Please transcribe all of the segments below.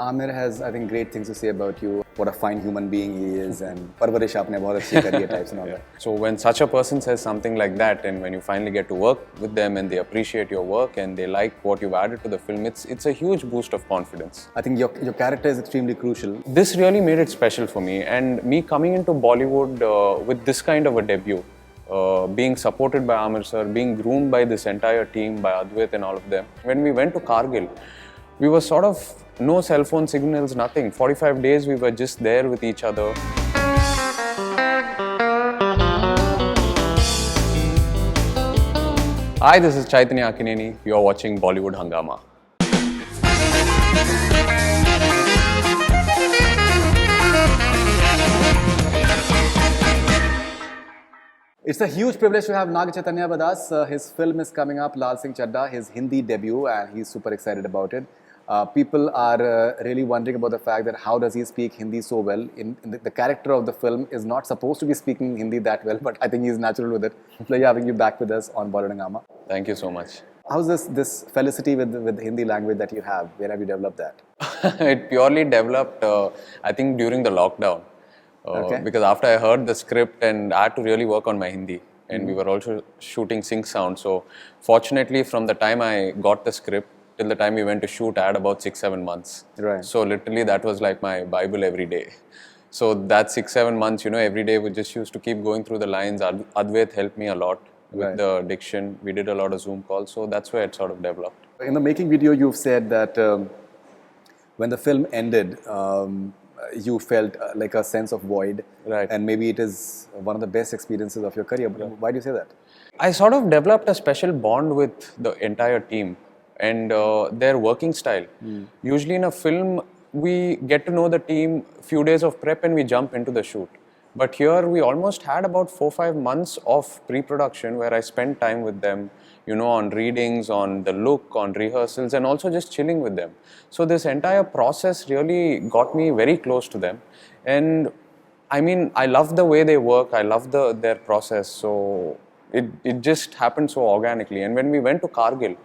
Aamir has, I think, great things to say about you. What a fine human being he is, and parvarish aapne bahut achhi kari hai types and all that. So when such a person says something like that, and when you finally get to work with them and they appreciate your work and they like what you've added to the film, it's a huge boost of confidence. I think your character is extremely crucial. This really made it special for me, and me coming into Bollywood with this kind of a debut, being supported by Aamir sir, being groomed by this entire team, by Advait and all of them. When we went to Kargil, we were sort of no cell phone signals, nothing. 45 days we were just there with each other. Hi, this is Chaitanya Akineni. You are watching Bollywood Hungama. It's a huge privilege to have Naga Chaitanya with us. His film is coming up, Laal Singh Chaddha, his Hindi debut, and he's super excited about it. People are really wondering about the fact that how does he speak Hindi so well. The character of the film is not supposed to be speaking Hindi that well, but I think he's natural with it. Pleasure having you back with us on Bollywood Hungama. Thank you so much. How's this felicity with the Hindi language that you have? Where have you developed that? It purely developed, I think, during the lockdown. Because after I heard the script and I had to really work on my Hindi, and we were also shooting sync sound. So fortunately, from the time I got the script till the time we went to shoot, I had about 6-7 months. Right. So literally that was like my Bible every day. So that 6-7 months, every day we just used to keep going through the lines. Advait helped me a lot with the diction. We did a lot of Zoom calls. So that's where it sort of developed. In the making video, you've said that when the film ended, you felt like a sense of void. Right. And maybe it is one of the best experiences of your career. Why do you say that? I sort of developed a special bond with the entire team and their working style. Usually in a film, we get to know the team, few days of prep and we jump into the shoot. But here we almost had about 4-5 months of pre-production where I spent time with them, on readings, on the look, on rehearsals, and also just chilling with them. So this entire process really got me very close to them. And I mean, I love the way they work, I love their process. So it just happened so organically. And when we went to Kargil,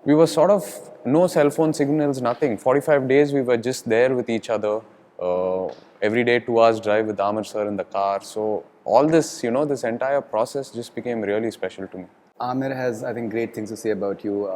we were sort of no cell phone signals, nothing. 45 days we were just there with each other. Every day 2 hours drive with Aamir sir in the car. So all this, this entire process just became really special to me. Aamir has, I think, great things to say about you.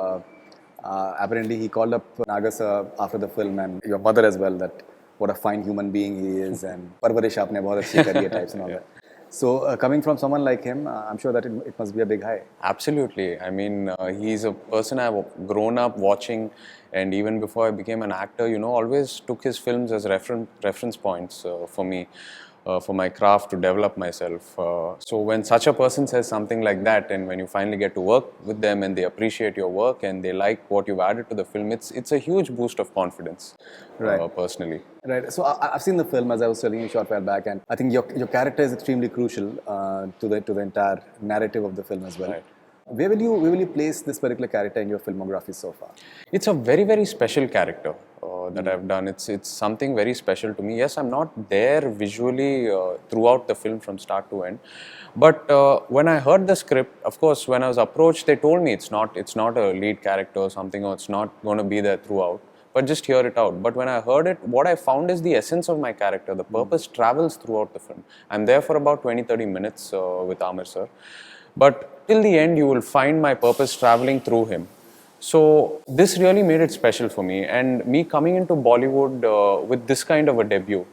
Apparently, he called up Naga sir after the film and your mother as well, that what a fine human being he is, and parvarish aapne bahut achhi kari hai types and all that. So coming from someone like him, I'm sure that it must be a big high. Absolutely. I mean, he's a person I've grown up watching, and even before I became an actor, always took his films as reference points for me. For my craft to develop myself. So when such a person says something like that, and when you finally get to work with them and they appreciate your work and they like what you've added to the film, it's a huge boost of confidence, personally. Right. So I've seen the film, as I was telling you a short while back, and I think your character is extremely crucial to the entire narrative of the film as well. Right. Where will you place this particular character in your filmography so far? It's a very, very special character that I've done. It's something very special to me. Yes, I'm not there visually throughout the film from start to end. But when I heard the script, of course, when I was approached, they told me it's not a lead character or something, or it's not going to be there throughout. But just hear it out. But when I heard it, what I found is the essence of my character. The purpose travels throughout the film. I'm there for about 20-30 minutes with Aamir sir. But till the end, you will find my purpose traveling through him. So this really made it special for me. And me coming into Bollywood with this kind of a debut,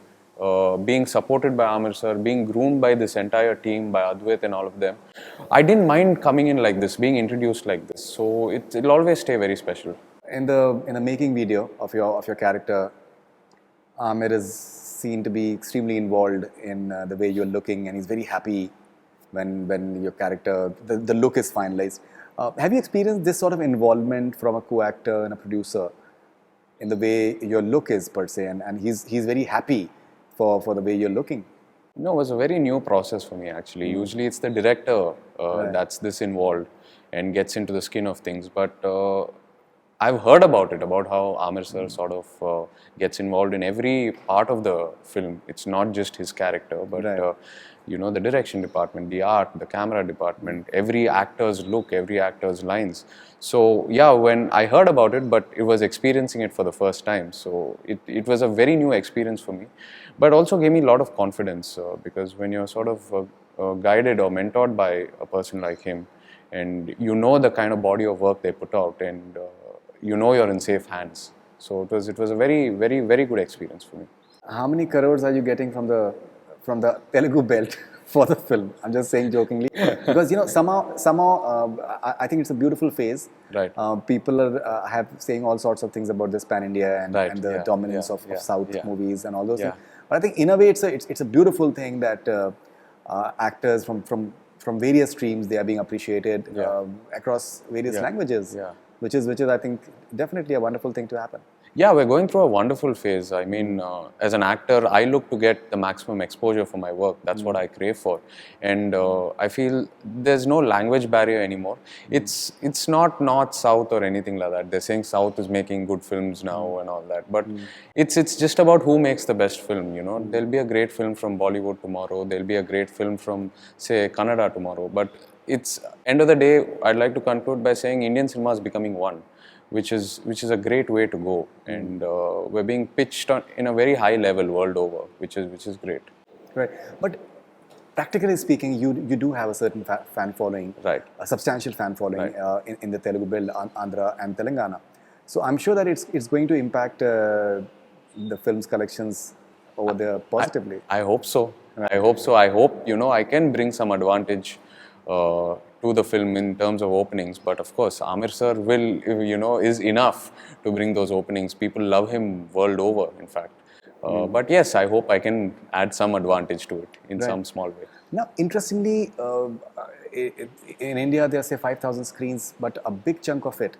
being supported by Aamir sir, being groomed by this entire team, by Advait and all of them, I didn't mind coming in like this, being introduced like this. So it'll always stay very special. In the making video of your character, Aamir is seen to be extremely involved in the way you're looking, and he's very happy when your character, the look is finalized. Have you experienced this sort of involvement from a co-actor and a producer in the way your look is per se, and he's very happy for the way you're looking? No, it was a very new process for me actually. Usually it's the director that's this involved and gets into the skin of things. But I've heard about it, about how Aamir sir sort of gets involved in every part of the film. It's not just his character, but Right. the direction department, the art, the camera department, every actor's look, every actor's lines. So yeah, when I heard about it, but it was experiencing it for the first time. So it was a very new experience for me, but also gave me a lot of confidence because when you're sort of guided or mentored by a person like him, and you know the kind of body of work they put out, and you know you're in safe hands. So it was a very, very, very good experience for me. How many crores are you getting from the Telugu belt for the film? I'm just saying jokingly, because somehow I think it's a beautiful phase. Right. People are have saying all sorts of things about this pan India Right, and the yeah, dominance yeah, of yeah, South yeah. movies and all those Yeah. things. But I think in a way it's a beautiful thing that actors from various streams, they are being appreciated across various Yeah. languages, Yeah. which is I think definitely a wonderful thing to happen. Yeah, we're going through a wonderful phase. I mean, as an actor, I look to get the maximum exposure for my work. That's what I crave for, and I feel there's no language barrier anymore. It's not north, south, or anything like that. They're saying South is making good films now and all that, but it's just about who makes the best film. There'll be a great film from Bollywood tomorrow. There'll be a great film from, say, Kannada tomorrow. But it's end of the day, I'd like to conclude by saying Indian cinema is becoming one, which is a great way to go, and we're being pitched on in a very high level world over, which is great. Right. But practically speaking, you do have a certain fan following, Right. a substantial fan following Right. in the Telugu belt, Andhra and Telangana. So I'm sure that it's going to impact the film's collections over there positively. I hope so. I hope so. I hope I can bring some advantage to the film in terms of openings. But of course, Aamir sir is enough to bring those openings. People love him world over, in fact. But yes, I hope I can add some advantage to it in some small way. Now, interestingly, in India there are say 5,000 screens, but a big chunk of it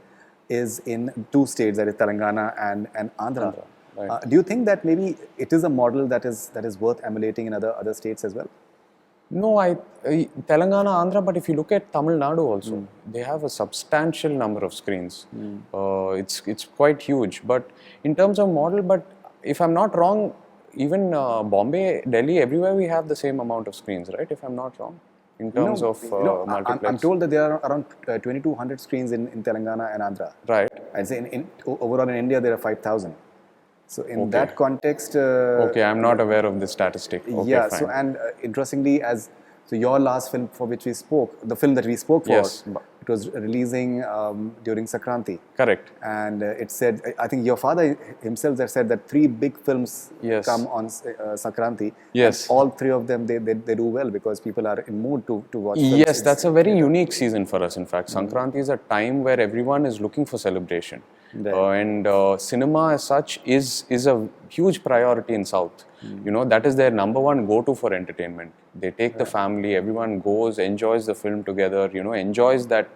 is in two states, that is Telangana and Andhra. Right. Do you think that maybe it is a model that is worth emulating in other states as well? No, Telangana, Andhra, but if you look at Tamil Nadu also, they have a substantial number of screens. It's quite huge. But in terms of model, but if I'm not wrong, even Bombay, Delhi, everywhere we have the same amount of screens, right? If I'm not wrong, in terms of multiplex. I'm told that there are around 2,200 screens in Telangana and Andhra. Right. I'd say overall in India there are 5,000. So in that context, Okay, I'm not aware of this statistic. Okay, yeah. fine. So and interestingly, so your last film for which we spoke, the film that we spoke for, Yes. it was releasing during Sankranti. Correct. And it said, I think your father himself has said that 3 big films Yes. come on Sankranti. Yes. And all 3 of them, they do well because people are in mood to watch films. Yes, that's a very unique season for us. In fact, Sankranti is a time where everyone is looking for celebration, and cinema as such is a huge priority in South. That is their number one go-to for entertainment. They take the family, everyone goes, enjoys the film together. Enjoys that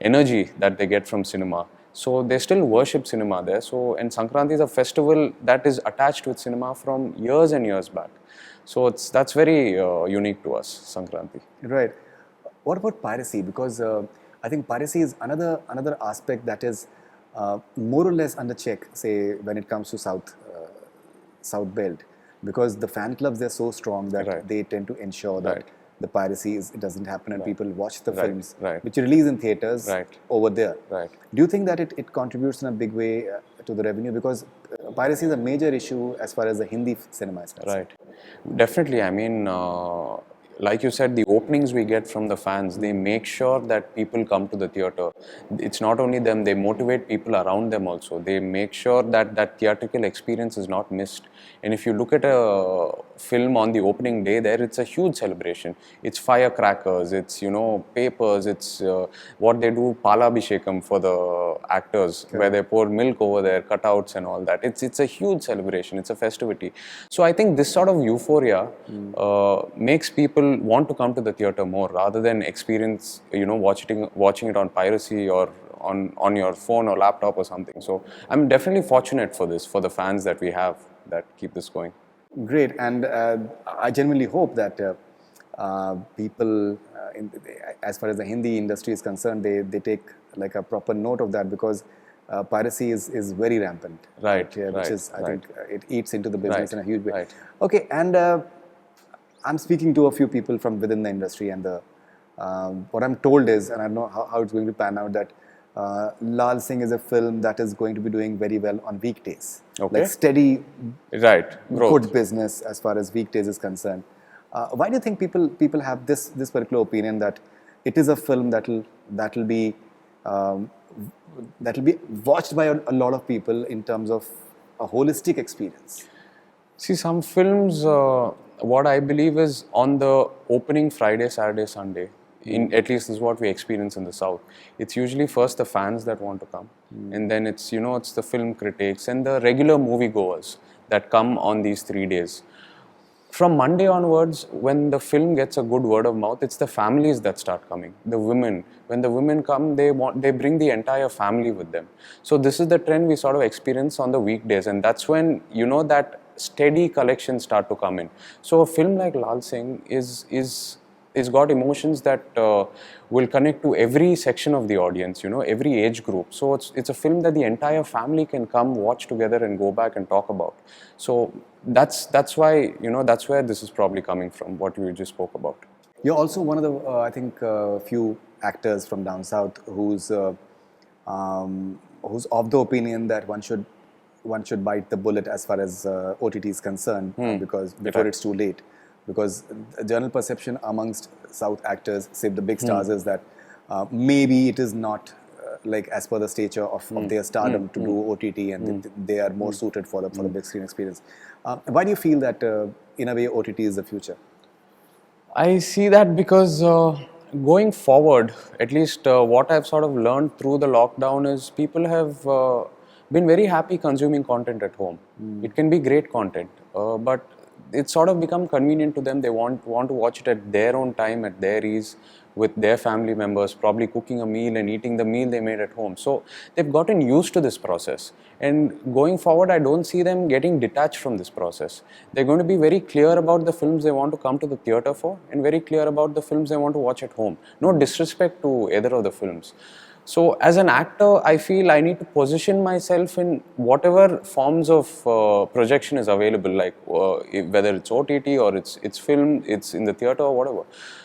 energy that they get from cinema. So they still worship cinema there. So, and Sankranti is a festival that is attached with cinema from years and years back. So that's very unique to us, Sankranti. Right. What about piracy? Because I think piracy is another aspect that is more or less under check, say, when it comes to South Belt, because the fan clubs, they're so strong that they tend to ensure that the piracy it doesn't happen and people watch the films which release in theaters over there. Right. Do you think that it contributes in a big way to the revenue? Because piracy is a major issue as far as the Hindi cinema is concerned. Right. Definitely. I mean, like you said, the openings we get from the fans, they make sure that people come to the theatre. It's not only them, they motivate people around them also. They make sure that that theatrical experience is not missed. And if you look at a film on the opening day there, it's a huge celebration. It's firecrackers, it's, papers, it's what they do, palabhishekam for the actors, where they pour milk over their cutouts and all that. It's a huge celebration, it's a festivity. So I think this sort of euphoria makes people want to come to the theatre more rather than experience, watching it on piracy or on your phone or laptop or something. So I'm definitely fortunate for this, for the fans that we have that keep this going. Great, and I genuinely hope that people, as far as the Hindi industry is concerned, they take like a proper note of that, because piracy is very rampant. Right, Here, which right, is, I right. think, it eats into the business Right, in a huge way. right. Okay, and I'm speaking to a few people from within the industry, and what I'm told is, and I don't know how it's going to pan out, that Laal Singh is a film that is going to be doing very well on weekdays. Okay. Like steady, Right, growth. good business as far as weekdays is concerned. Why do you think people have this particular opinion that it is a film that'll be um, that'll be watched by a lot of people in terms of a holistic experience? See, some films, what I believe is on the opening Friday, Saturday, Sunday, at least this is what we experience in the South. It's usually first the fans that want to come, and then it's the film critics and the regular moviegoers that come on these 3 days. From Monday onwards, when the film gets a good word of mouth, it's the families that start coming. The women, when the women come, they bring the entire family with them. So this is the trend we sort of experience on the weekdays, and that's when that steady collections start to come in. So a film like Laal Singh is got emotions that will connect to every section of the audience, every age group. So it's a film that the entire family can come watch together and go back and talk about. So that's why that's where this is probably coming from, what we just spoke about. You're also one of the, I think, few actors from down south who's of the opinion that one should bite the bullet as far as OTT is concerned, because before it's too late. Because the general perception amongst South actors, say the big stars, is that maybe it is not like as per the stature of their stardom to do OTT, and they are more suited for the big screen experience. Why do you feel that in a way OTT is the future? I see that because going forward, at least what I've sort of learned through the lockdown is people have been very happy consuming content at home. It can be great content, but it's sort of become convenient to them. They want to watch it at their own time, at their ease, with their family members, probably cooking a meal and eating the meal they made at home. So they've gotten used to this process. And going forward, I don't see them getting detached from this process. They're going to be very clear about the films they want to come to the theatre for, and very clear about the films they want to watch at home. No disrespect to either of the films. So as an actor, I feel I need to position myself in whatever forms of projection is available, like whether it's OTT or it's film, it's in the theatre or whatever.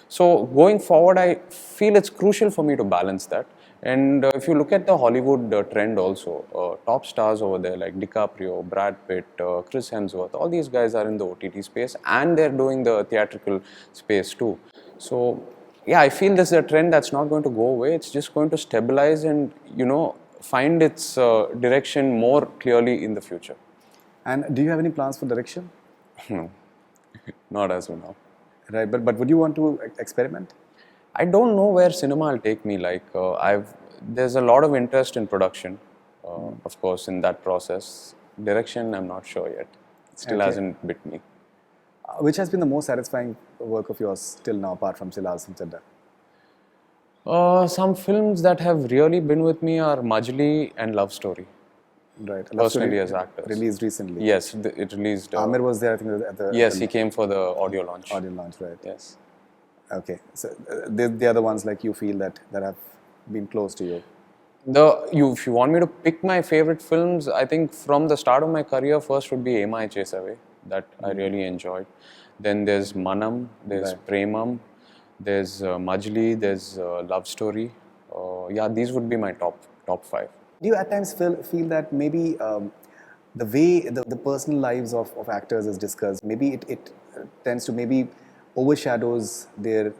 So going forward, I feel it's crucial for me to balance that. And if you look at the Hollywood trend also, top stars over there like DiCaprio, Brad Pitt, Chris Hemsworth, all these guys are in the OTT space, and they're doing the theatrical space too. So yeah, I feel this is a trend that's not going to go away. It's just going to stabilize and find its direction more clearly in the future. And do you have any plans for direction? No, not as of now. Right, but would you want to experiment? I don't know where cinema will take me. Like there's a lot of interest in production, of course, in that process. Direction, I'm not sure yet. It still hasn't bit me. Which has been the most satisfying work of yours till now, apart from Laal Singh Chaddha? Some films that have really been with me are Majli and Love Story. Right. Personally as actors. Released recently. Yes, it released. Aamir was there, I think, at the... Yes, he came for the audio launch. Audio launch, right. Yes. Okay. So they are the ones like you feel that have been close to you. If you want me to pick my favorite films, I think from the start of my career, first would be Emai Chase Away, that I really enjoyed. Then there's Manam, there's Premam, there's Majli, there's Love Story. Yeah, these would be my top 5. Do you at times feel that maybe the way the personal lives of actors is discussed, maybe it tends to maybe overshadows their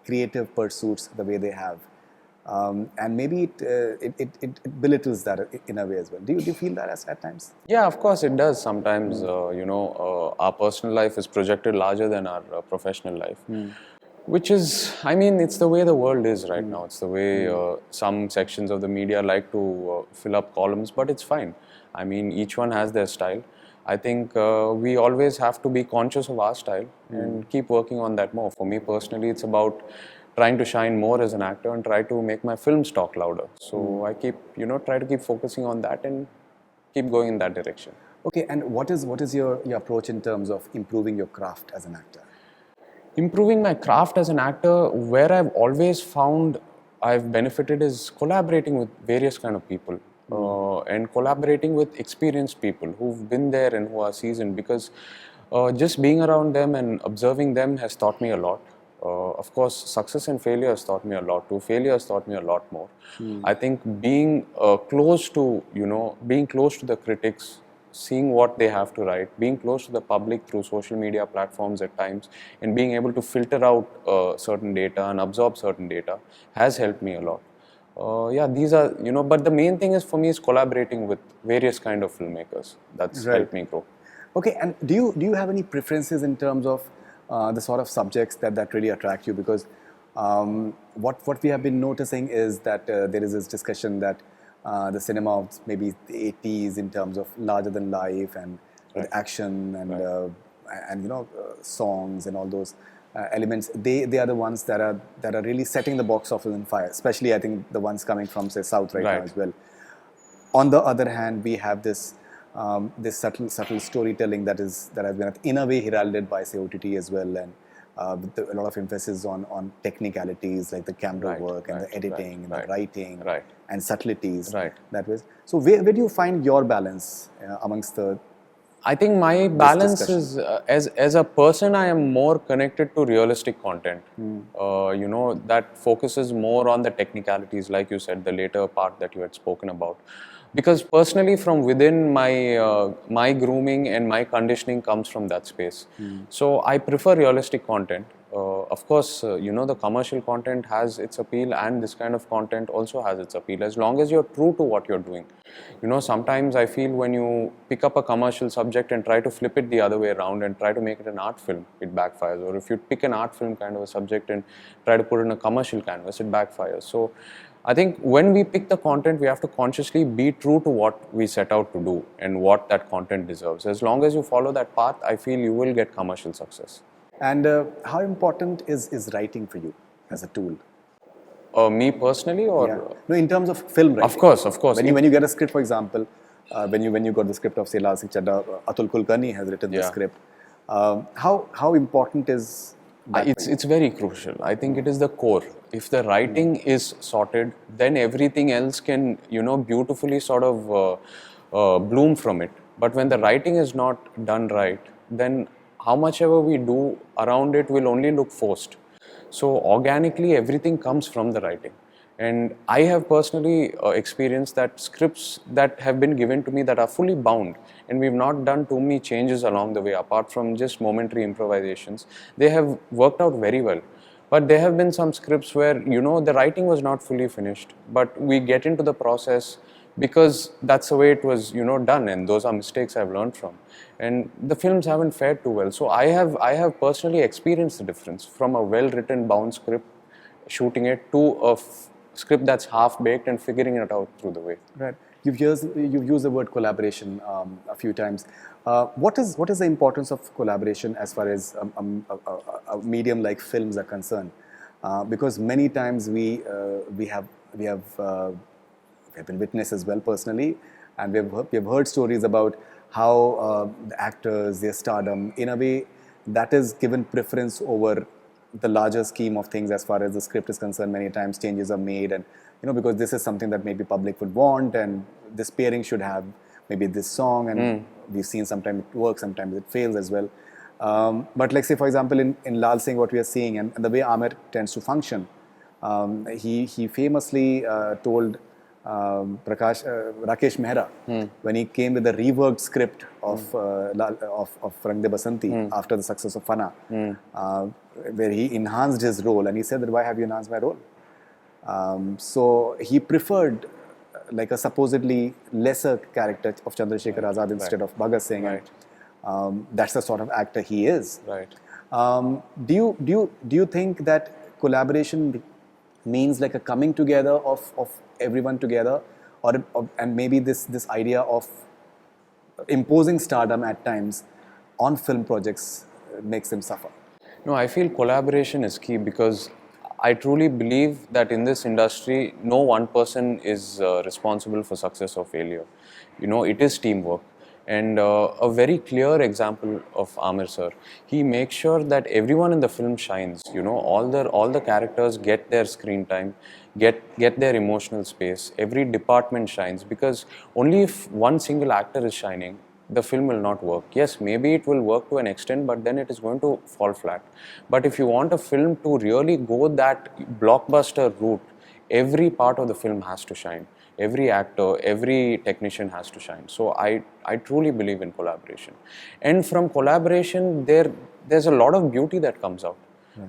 creative pursuits the way they have, and maybe it belittles that in a way as well. Do you feel that at times? Yeah, of course it does. Sometimes our personal life is projected larger than our professional life. Which is, I mean, it's the way the world is right now. It's the way some sections of the media like to fill up columns, but it's fine. I mean, each one has their style. I think we always have to be conscious of our style and keep working on that more. For me personally, it's about trying to shine more as an actor and try to make my films talk louder. So I keep, try to keep focusing on that and keep going in that direction. Okay, and what is your approach in terms of improving your craft as an actor? Improving my craft as an actor, where I've always found I've benefited is collaborating with various kind of people. and collaborating with experienced people who've been there and who are seasoned, because just being around them and observing them has taught me a lot. Of course, success and failure has taught me a lot too. Failure has taught me a lot more. I think being close to, being close to the critics, seeing what they have to write, being close to the public through social media platforms at times, and being able to filter out certain data and absorb certain data has helped me a lot. Yeah, these are, but the main thing is for me is collaborating with various kind of filmmakers. That's helped me grow. Okay, and do you have any preferences in terms of the sort of subjects that really attract you? Because what we have been noticing is that there is this discussion that the cinema of maybe the 80s in terms of larger than life and with action and songs and all those elements, they are the ones that are really setting the box office on fire. Especially, I think the ones coming from say South now as well. On the other hand, we have this this subtle storytelling that has been in a way heralded by say OTT as well, and with a lot of emphasis on technicalities like the camera work and the editing and the writing and subtleties. That was. So where do you find your balance amongst the? I think my balance is as a person, I am more connected to realistic content. That focuses more on the technicalities, like you said, the later part that you had spoken about. Because personally, from within my grooming and my conditioning comes from that space. So I prefer realistic content. Of course, the commercial content has its appeal, and this kind of content also has its appeal, as long as you're true to what you're doing. Sometimes I feel when you pick up a commercial subject and try to flip it the other way around and try to make it an art film, it backfires. Or if you pick an art film kind of a subject and try to put it in a commercial canvas, it backfires. So I think when we pick the content, we have to consciously be true to what we set out to do and what that content deserves. As long as you follow that path, I feel you will get commercial success. And how important is writing for you as a tool? Me personally, or no, in terms of film writing. Of course. When you get a script, for example, when you got the script of say Laal Singh Chaddha, Atul Kulkarni has written the script. How important is that? It's very crucial. I think it is the core. If the writing is sorted, then everything else can beautifully sort of bloom from it. But when the writing is not done right, then how much ever we do around it will only look forced. So organically, everything comes from the writing. And I have personally experienced that scripts that have been given to me that are fully bound, and we've not done too many changes along the way, apart from just momentary improvisations, they have worked out very well. But there have been some scripts where, the writing was not fully finished, but we get into the process because that's the way it was, done, and those are mistakes I've learned from. And the films haven't fared too well. So I have personally experienced the difference from a well-written, bound script, shooting it, to a script that's half-baked and figuring it out through the way. Right. You've used the word collaboration a few times. What is the importance of collaboration as far as a medium like films are concerned? Because many times we have been witness as well personally, and we have heard stories about how the actors, their stardom, in a way that is given preference over the larger scheme of things as far as the script is concerned. Many times changes are made, and because this is something that maybe public would want, and this pairing should have maybe this song, and we've seen sometimes it works, sometimes it fails as well. But like say for example in Laal Singh, what we are seeing, and the way Aamir tends to function, he famously told Rakesh Mehra when he came with the reworked script of Rang De Basanti after the success of Fana, where he enhanced his role, and he said that, why have you enhanced my role? So he preferred like a supposedly lesser character of Chandrasekhar Azad instead of Bhagat Singh, and that's the sort of actor he is. Do you think that collaboration means like a coming together of everyone together, and maybe this idea of imposing stardom at times on film projects makes them suffer? No, I feel collaboration is key, because I truly believe that in this industry, no one person is responsible for success or failure. It is teamwork. And a very clear example of Aamir sir, he makes sure that everyone in the film shines. You know, all the characters get their screen time, get their emotional space. Every department shines, because only if one single actor is shining, the film will not work. Yes, maybe it will work to an extent, but then it is going to fall flat. But if you want a film to really go that blockbuster route, every part of the film has to shine. Every actor, every technician has to shine. So I truly believe in collaboration. And from collaboration, there's a lot of beauty that comes out.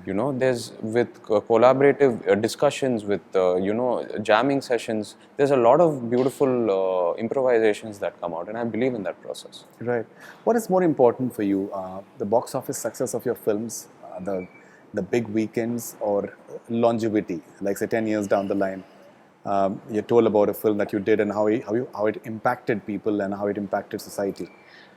You know, there's with collaborative discussions, with jamming sessions, there's a lot of beautiful improvisations that come out, and I believe in that process. Right. What is more important for you, the box office success of your films, the big weekends, or longevity? Like say 10 years down the line, you told about a film that you did and how it impacted people and how it impacted society.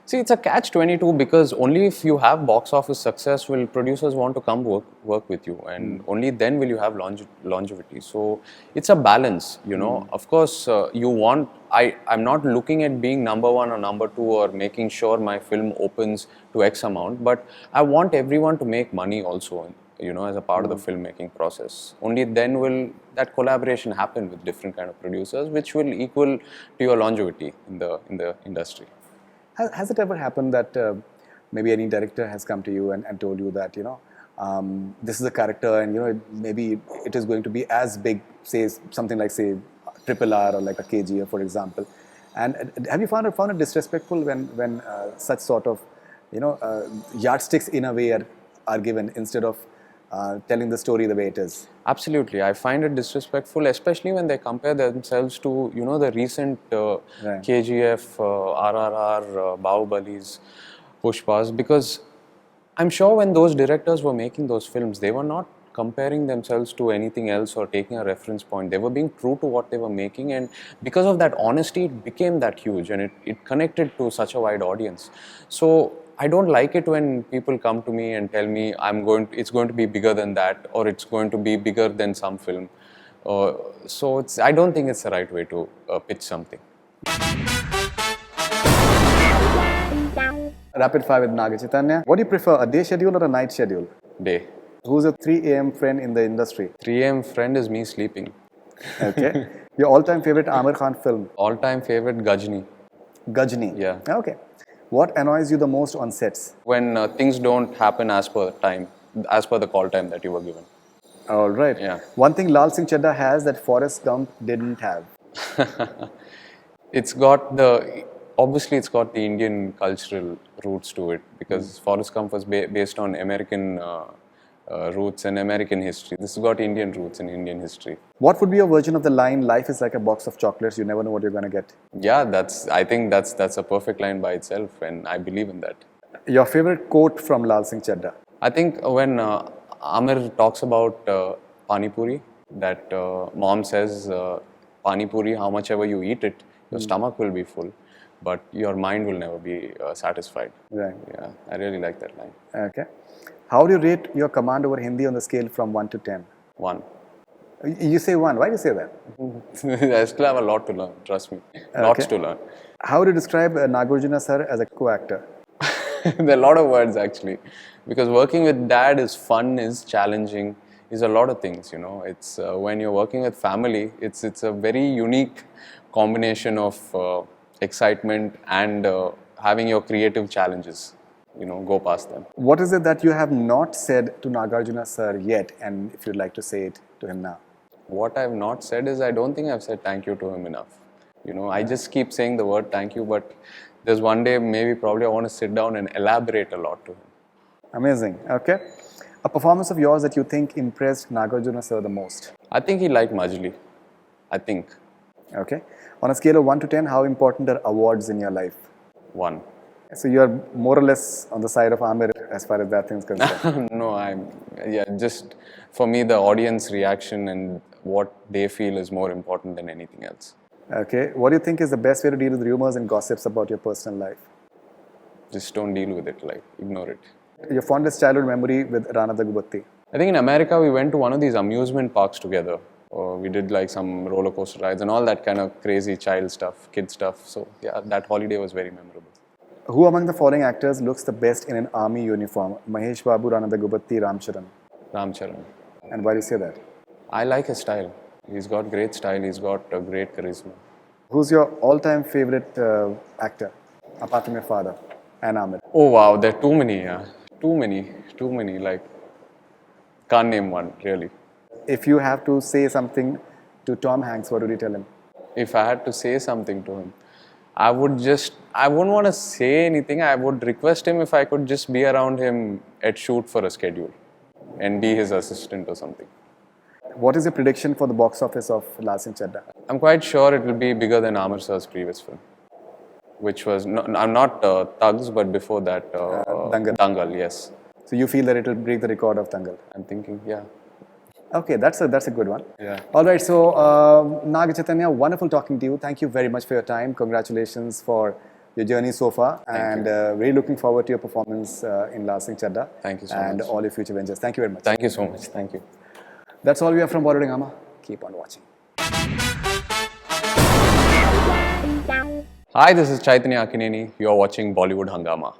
See, it's a catch-22, because only if you have box office success will producers want to come work with you, and only then will you have longevity. So it's a balance, you know. Of course, I'm not looking at being number one or number two or making sure my film opens to X amount, but I want everyone to make money also, you know, as a part of the filmmaking process. Only then will that collaboration happen with different kind of producers, which will equal to your longevity in the industry. Has it ever happened that maybe any director has come to you and told you that, this is a character and, maybe it is going to be as big, say, something like, say, Triple R or like a KGF, for example. And have you found it disrespectful when such sort of, yardsticks in a way are given instead of telling the story the way it is? Absolutely. I find it disrespectful, especially when they compare themselves to, the recent KGF, RRR, Bahubalis, Pushpas, because I'm sure when those directors were making those films, they were not comparing themselves to anything else or taking a reference point. They were being true to what they were making, and because of that honesty, it became that huge, and it connected to such a wide audience. So I don't like it when people come to me and tell me it's going to be bigger than that, or it's going to be bigger than some film. I don't think it's the right way to pitch something. Rapid fire with Naga Chaitanya. What do you prefer, a day schedule or a night schedule? Day. Who's a 3 a.m. friend in the industry? 3 a.m. friend is me sleeping. Okay. Your all-time favorite Aamir Khan film? All-time favorite, Gajni. Gajni. Yeah. Okay. What annoys you the most on sets? When things don't happen as per the call time that you were given. All right. Yeah. One thing Laal Singh Chaddha has that Forrest Gump didn't have. Obviously it's got the Indian cultural roots to it, because Forrest Gump was based on American roots and American history. This has got Indian roots and Indian history. What would be your version of the line, life is like a box of chocolates, you never know what you're going to get? Yeah, I think that's a perfect line by itself, and I believe in that. Your favorite quote from Laal Singh Chaddha? I think when Aamir talks about Pani Puri, that mom says, Pani Puri, how much ever you eat it, your stomach will be full, but your mind will never be satisfied. Right. Yeah, I really like that line. Okay. How do you rate your command over Hindi on the scale from 1 to 10? 1. You say 1. Why do you say that? I still have a lot to learn, trust me. Lots to learn. How would you describe Nagarjuna sir as a co-actor? There are a lot of words actually, because working with dad is fun, is challenging, is a lot of things, It's when you're working with family, it's a very unique combination of excitement and having your creative challenges, go past them. What is it that you have not said to Nagarjuna sir yet, and if you'd like to say it to him now? What I've not said is, I don't think I've said thank you to him enough. I just keep saying the word thank you, but there's one day, probably I want to sit down and elaborate a lot to him. Amazing. Okay. A performance of yours that you think impressed Nagarjuna sir the most? I think he liked Majli. I think. Okay. On a scale of 1 to 10, how important are awards in your life? 1. So you're more or less on the side of Aamir as far as that thing is concerned? No, just for me, the audience reaction and what they feel is more important than anything else. Okay. What do you think is the best way to deal with rumors and gossips about your personal life? Just don't deal with it, ignore it. Your fondest childhood memory with Rana Daggubatti? I think in America, we went to one of these amusement parks together. We did some roller coaster rides and all that kind of crazy child stuff, kid stuff. So yeah, that holiday was very memorable. Who among the following actors looks the best in an army uniform? Mahesh Babu, Rana Daggubati, Ram Charan. Ram Charan. And why do you say that? I like his style. He's got great style. He's got a great charisma. Who's your all-time favorite actor, apart from your father and Aamir? Oh wow, there are too many. Yeah. Too many. Like, can't name one really. If you have to say something to Tom Hanks, what would you tell him? If I had to say something to him, I wouldn't want to say anything. I would request him if I could just be around him at shoot for a schedule and be his assistant or something. What is your prediction for the box office of Laal Singh Chaddha? I'm quite sure it will be bigger than Aamir sir's previous film, which was not Thugs, but before that, Dangal. Dangal, yes. So you feel that it will break the record of Dangal? I'm thinking, yeah. Okay, that's a good one. Yeah. All right, so Naga Chaitanya, wonderful talking to you. Thank you very much for your time. Congratulations for your journey so far. And really looking forward to your performance in Laal Singh Chaddha. Thank you so and much. all your future ventures. Thank you very much. Thank you so much. Thank you. That's all we have from Bollywood Hungama. Keep on watching. Hi, this is Chaitanya Akineni. You're watching Bollywood Hungama.